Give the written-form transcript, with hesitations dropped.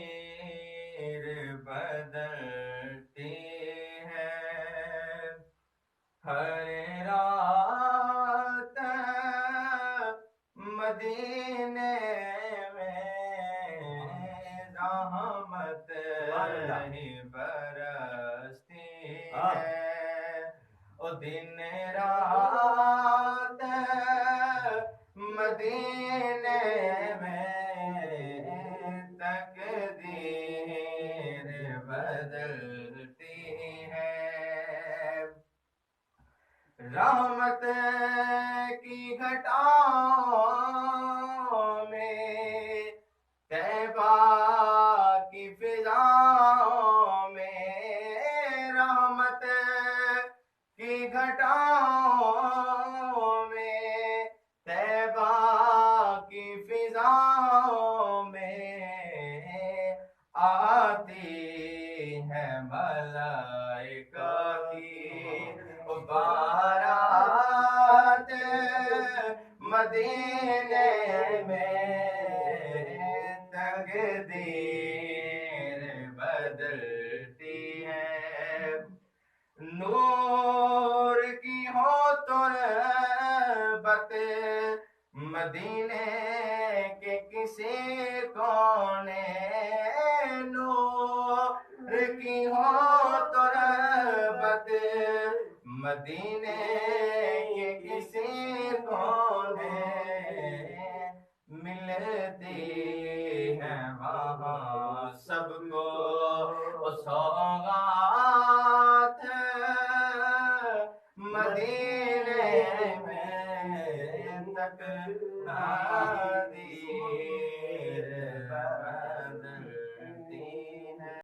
تقدیر بدلتی ہے ہر رات مدینے میں رحمت ہی برستی ہے او دن رات مدینے میں تقدیر بدلتی ہے رحمت کی گھٹاؤں میں طیبہ کی فضاؤں میں رحمت کی گھٹاؤں میں طیبہ کی فضاؤں میں آتی ہے ملائکہ کی بارات مدینے میں تقدیر بدلتی ہے نور کی ہو تربت مدینے کے کسی کونے نور کی ہو تربت مدینے کے کسی کونے ملتی ہے وہاں